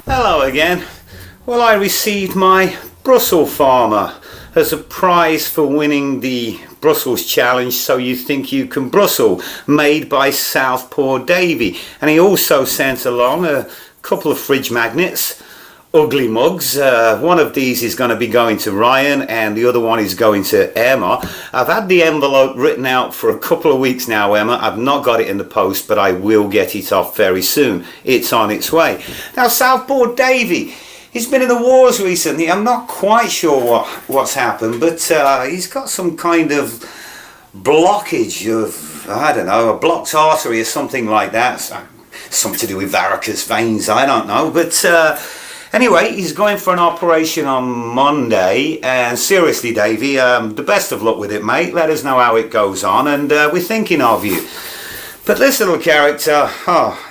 Hello again. Well, I received my Brussels farmer as a prize for winning the Brussels challenge, So You Think You Can Brussels, made by Southpaw Davy. And he also sent along a couple of fridge magnets, ugly mugs. One of these is going to be going to Ryan and the other one is going to Emma. I've had the envelope written out for a couple of weeks now, Emma. I've not got it in the post, but I will get it off very soon. It's on its way. Now, Southpaw Davy, he's been in the wars recently. I'm not quite sure what's happened, but he's got some kind of blockage of, I don't know, a blocked artery or something like that. Something to do with varicose veins, I don't know. But anyway, he's going for an operation on Monday. And seriously, Davey, the best of luck with it, mate. Let us know how it goes on, and we're thinking of you. But this little character,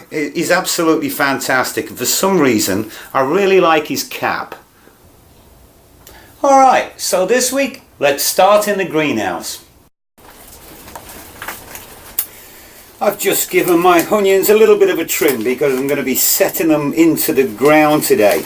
he's absolutely fantastic. For some reason, I really like his cap. Alright, so this week, let's start in the greenhouse. I've just given my onions a little bit of a trim because I'm going to be setting them into the ground today.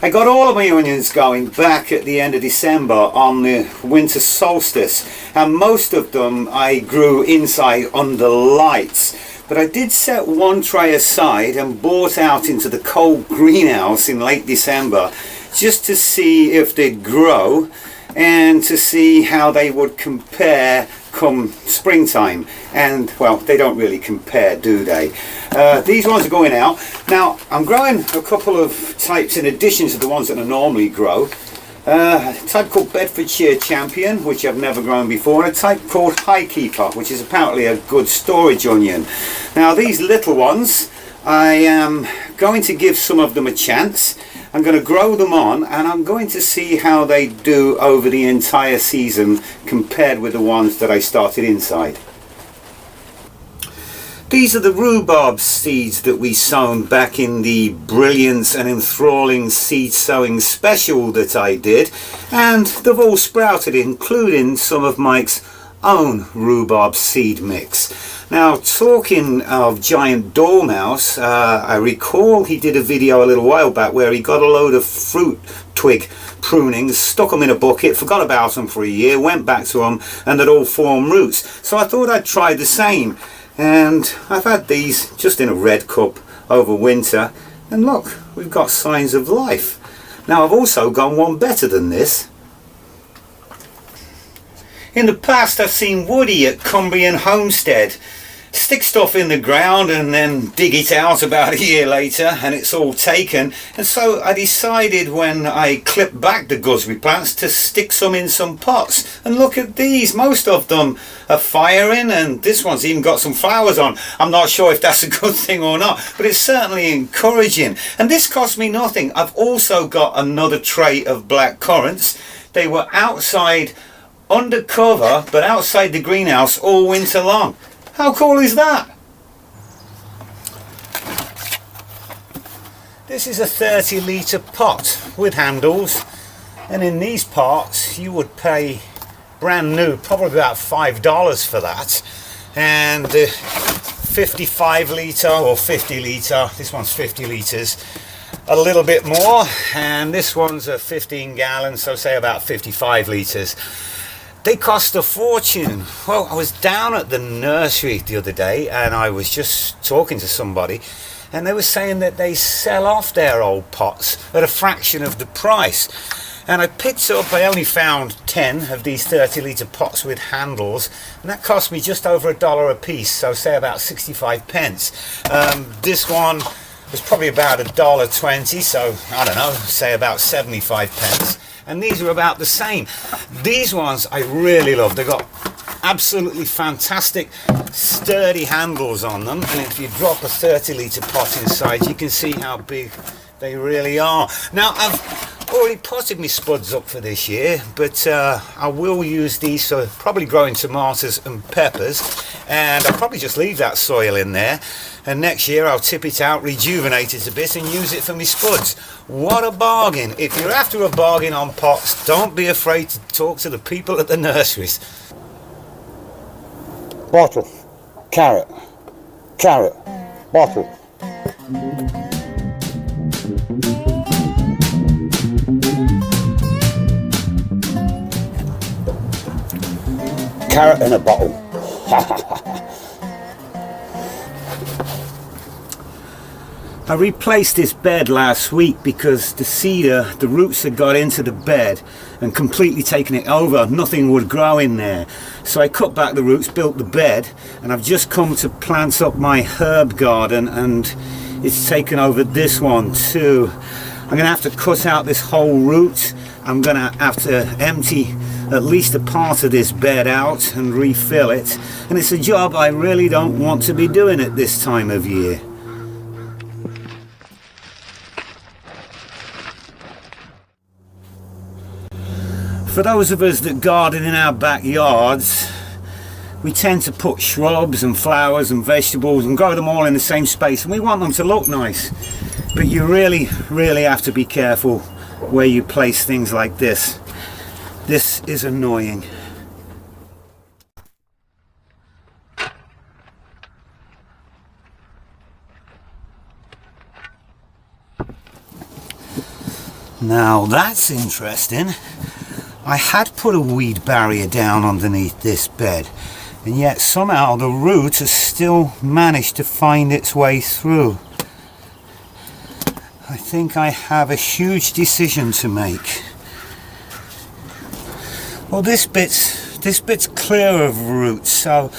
I got all of my onions going back at the end of December on the winter solstice, and most of them I grew inside under lights. But I did set one tray aside and brought out into the cold greenhouse in late December just to see if they'd grow and to see how they would compare come springtime. And well, they don't really compare, do they? These ones are going out. Now I'm growing a couple of types in addition to the ones that I normally grow. A type called Bedfordshire Champion, which I've never grown before, and a type called High Keeper, which is apparently a good storage onion. Now these little ones, I am going to give some of them a chance. I'm going to grow them on, and I'm going to see how they do over the entire season compared with the ones that I started inside. These are the rhubarb seeds that we sown back in the brilliant and enthralling seed sowing special that I did, and they've all sprouted, including some of Mike's own rhubarb seed mix. Now, talking of giant dormouse, I recall he did a video a little while back where he got a load of fruit twig prunings, stuck them in a bucket, forgot about them for a year, went back to them, and they'd all formed roots. So I thought I'd try the same. And I've had these just in a red cup over winter, and look, we've got signs of life. Now I've also gone one better than this. In the past I've seen Woody at Cumbrian Homestead stick stuff in the ground and then dig it out about a year later and it's all taken, and so I decided when I clipped back the gooseberry plants to stick some in some pots. And look at these, most of them are firing, and this one's even got some flowers on. I'm not sure if that's a good thing or not, but it's certainly encouraging. And this cost me nothing. I've also got another tray of black currants. They were outside undercover but outside the greenhouse all winter long. How cool is that? This is a 30-litre pot with handles, and in these pots you would pay brand new probably about $5 for that. And the 55-litre or 50-litre, this one's 50 litres, a little bit more, and this one's a 15 gallons, so say about 55 litres. They cost a fortune. Well, I was down at the nursery the other day and I was just talking to somebody, and they were saying that they sell off their old pots at a fraction of the price. And I picked up, I only found 10 of these 30-litre pots with handles, and that cost me just over $1 a piece, so say about 65 pence. This one was probably about $1.20, so I don't know, say about 75 pence. And these are about the same. These ones I really love. They've got absolutely fantastic sturdy handles on them, and if you drop a 30-litre pot inside you can see how big they really are. Now I've already potted my spuds up for this year, but I will use these for probably growing tomatoes and peppers, and I'll probably just leave that soil in there, and next year I'll tip it out, rejuvenate it a bit and use it for my spuds. What a bargain. If you're after a bargain on pots, don't be afraid to talk to the people at the nurseries. bottle, carrot, carrot, bottle. Carrot in a bottle. I replaced this bed last week because the cedar, the roots had got into the bed and completely taken it over. Nothing would grow in there. So I cut back the roots, built the bed, and I've just come to plant up my herb garden, and it's taken over this one too. I'm going to have to cut out this whole root. I'm going to have to empty at least a part of this bed out and refill it. And it's a job I really don't want to be doing at this time of year. For those of us that garden in our backyards, we tend to put shrubs and flowers and vegetables and grow them all in the same space, and we want them to look nice. But you really have to be careful where you place things like this. This is annoying. Now that's interesting. I had put a weed barrier down underneath this bed, and yet somehow the root has still managed to find its way through. I think I have a huge decision to make. Well, this bit's clear of roots, so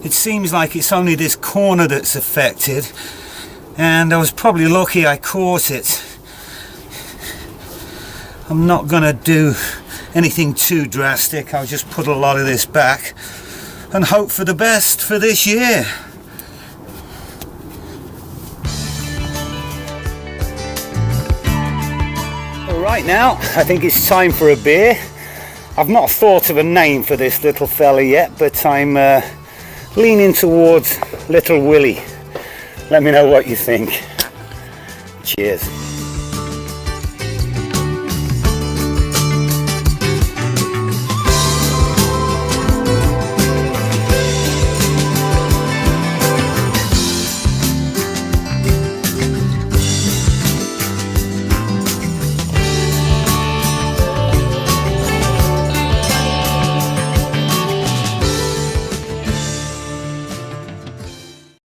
it seems like it's only this corner that's affected, and I was probably lucky I caught it. I'm not gonna do anything too drastic. I'll just put a lot of this back and hope for the best for this year. All right, now I think it's time for a beer. I've not thought of a name for this little fella yet, but I'm leaning towards Little Willie. Let me know what you think. Cheers.